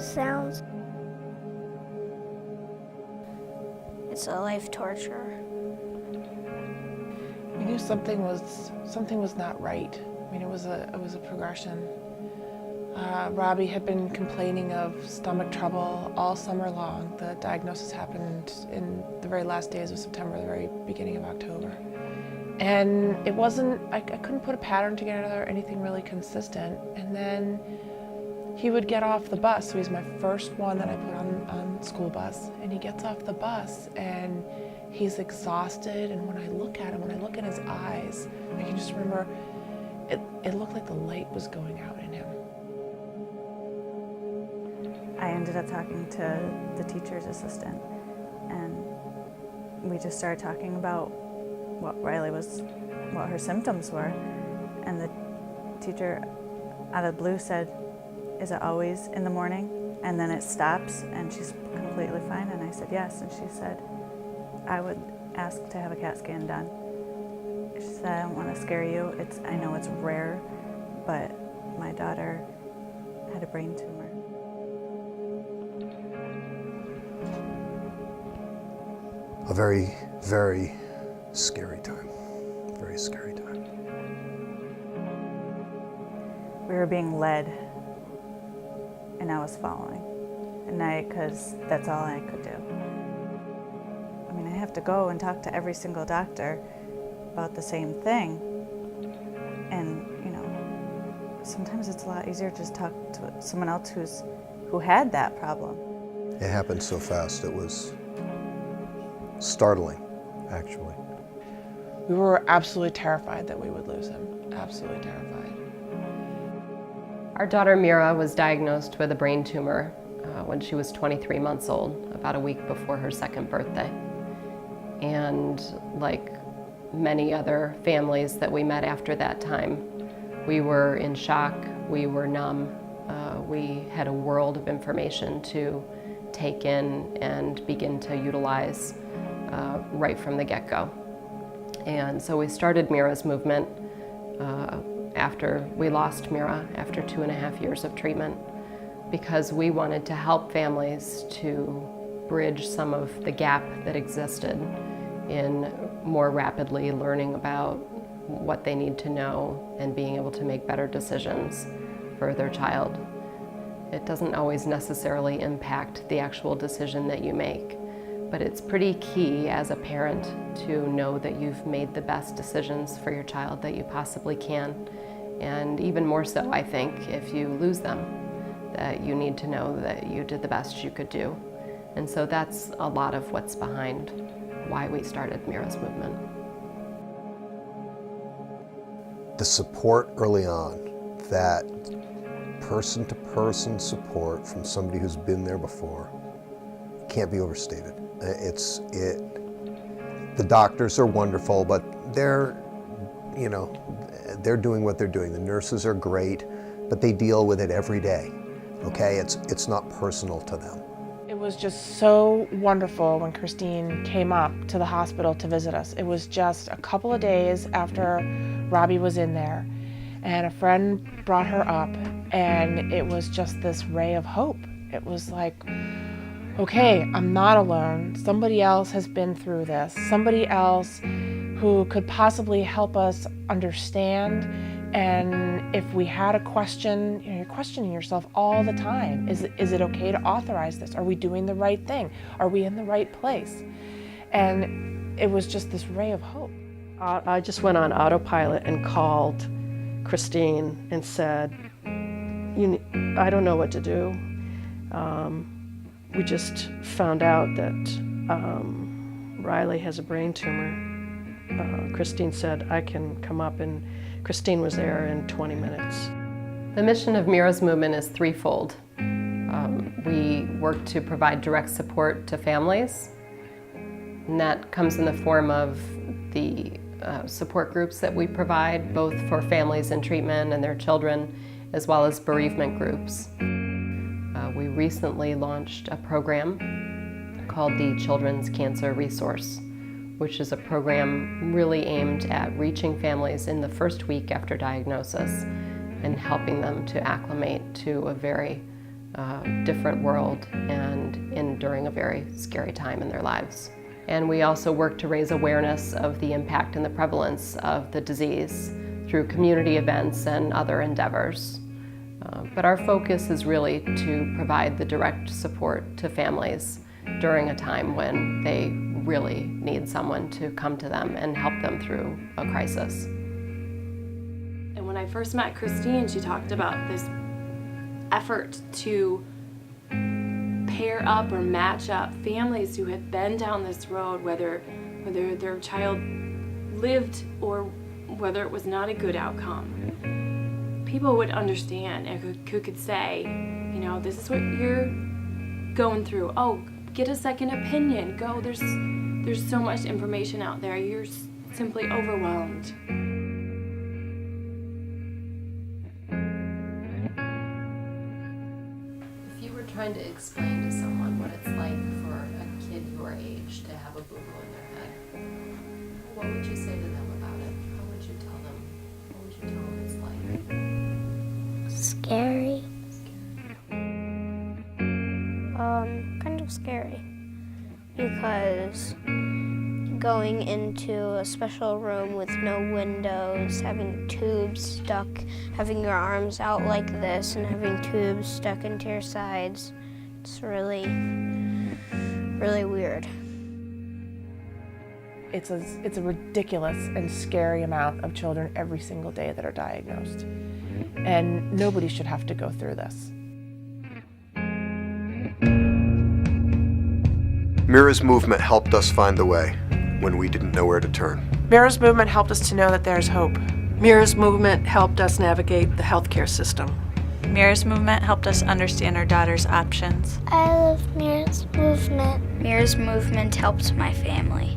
sounds. It's a life torture. We knew something was not right. I mean, it was a progression. Robbie had been complaining of stomach trouble all summer long. The diagnosis happened in the very last days of September, the very beginning of October. And it wasn't, I couldn't put a pattern together or anything really consistent. And then he would get off the bus. So he's my first one that I put on school bus. And he gets off the bus and he's exhausted. And when I look at him, when I look in his eyes, I can just remember it looked like the light was going out in him. I ended up talking to the teacher's assistant, and we just started talking about what her symptoms were. And the teacher out of the blue said, "Is it always in the morning and then it stops and she's completely fine?" And I said, "Yes." And she said, "I would ask to have a CAT scan done." She said, "I don't want to scare you. I know it's rare, but my daughter had a brain tumor." A very, very scary time. Very scary time. We were being led, and I was following. Because that's all I could do. I mean, I have to go and talk to every single doctor about the same thing. And, sometimes it's a lot easier to just talk to someone else who had that problem. It happened so fast, it was startling, actually. We were absolutely terrified that we would lose him. Absolutely terrified. Our daughter Mira was diagnosed with a brain tumor when she was 23 months old, about a week before her second birthday. And like many other families that we met after that time, we were in shock, we were numb, we had a world of information to take in and begin to utilize right from the get-go. And so we started Mira's movement after we lost Mira, after 2.5 years of treatment, because we wanted to help families to bridge some of the gap that existed in more rapidly learning about what they need to know and being able to make better decisions for their child. It doesn't always necessarily impact the actual decision that you make, but it's pretty key as a parent to know that you've made the best decisions for your child that you possibly can. And even more so, I think, if you lose them, that you need to know that you did the best you could do. And so that's a lot of what's behind why we started Mira's movement. The support early on, that person-to-person support from somebody who's been there before, can't be overstated. The doctors are wonderful, but they're doing what they're doing. The nurses are great, but they deal with it every day, okay? It's not personal to them. It was just so wonderful when Christine came up to the hospital to visit us. It was just a couple of days after Robbie was in there, and a friend brought her up, and it was just this ray of hope. It was like, okay, I'm not alone. Somebody else has been through this. Somebody else who could possibly help us understand. And if we had a question, you're questioning yourself all the time. Is it okay to authorize this? Are we doing the right thing? Are we in the right place? And it was just this ray of hope. I just went on autopilot and called Christine and said, I don't know what to do. We just found out that Riley has a brain tumor. Christine said, I can come up, and Christine was there in 20 minutes. The mission of Mira's movement is threefold. We work to provide direct support to families, and that comes in the form of the support groups that we provide, both for families in treatment and their children, as well as bereavement groups. We recently launched a program called the Children's Cancer Resource, which is a program really aimed at reaching families in the first week after diagnosis and helping them to acclimate to a very different world and during a very scary time in their lives. And we also work to raise awareness of the impact and the prevalence of the disease through community events and other endeavors. But our focus is really to provide the direct support to families during a time when they really need someone to come to them and help them through a crisis. And when I first met Christine, she talked about this effort to pair up or match up families who had been down this road, whether their child lived or whether it was not a good outcome. People would understand and who could say, you know, this is what you're going through. Oh, get a second opinion. Go, there's so much information out there. You're simply overwhelmed. If you were trying to explain to someone what it's like for a kid your age to have a boo-boo in their head, what would you say to them about it? How would you tell them? What would you tell them it's like? Scary. Kind of scary. Because going into a special room with no windows, having tubes stuck, having your arms out like this and having tubes stuck into your sides, it's really, really weird. It's a ridiculous and scary amount of children every single day that are diagnosed. And nobody should have to go through this. Mira's movement helped us find the way when we didn't know where to turn. Mira's movement helped us to know that there's hope. Mira's movement helped us navigate the healthcare system. Mira's movement helped us understand our daughter's options. I love Mira's movement. Mira's movement helped my family.